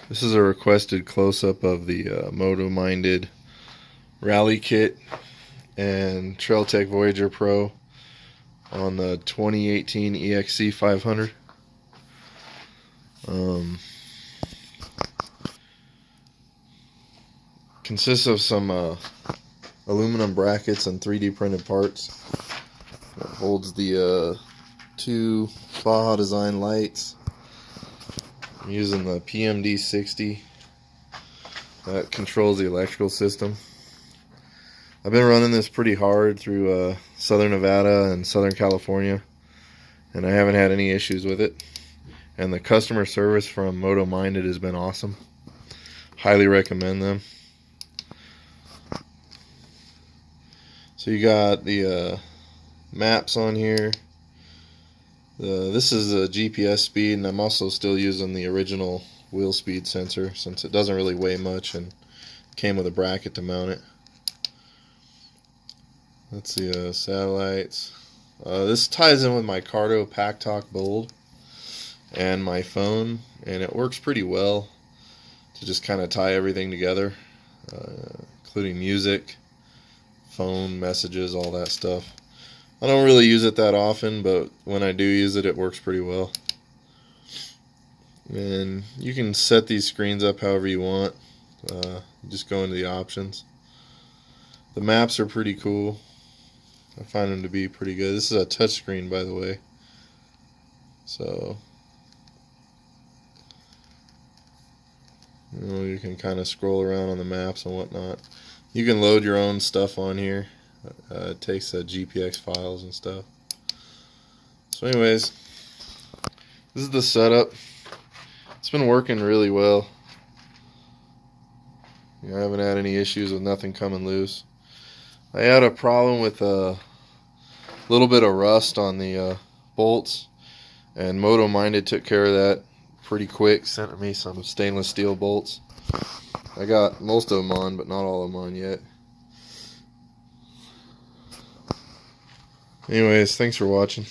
This is a requested close-up of the Motominded Rally Kit and Trail Tech Voyager PRO on the 2018 EXC 500. Consists of some aluminum brackets and 3D printed parts. It holds the two Baja Design lights. I'm using the PMD 60 that controls the electrical system. I've been running this pretty hard through Southern Nevada and Southern California, and I haven't had any issues with it. And the customer service from Motominded has been awesome. Highly recommend them. So you got the maps on here. This is a GPS speed, and I'm also still using the original wheel speed sensor since it doesn't really weigh much and came with a bracket to mount it. That's the satellites. This ties in with my Cardo Pack Talk Bold and my phone, and it works pretty well to just kind of tie everything together, including music, phone, messages, all that stuff. I don't really use it that often, but when I do use it, it works pretty well. And you can set these screens up however you want. Just go into the options. The maps are pretty cool. I find them to be pretty good. This is a touch screen, by the way. So, you can kind of scroll around on the maps and whatnot. You can load your own stuff on here. It takes GPX files and stuff. So anyways, this is the setup. It's been working really well. I haven't had any issues with nothing coming loose. I had a problem with a little bit of rust on the bolts, and Motominded took care of that pretty quick. Sent me some stainless steel bolts. I got most of them on, but not all of them on yet. Anyways, thanks for watching.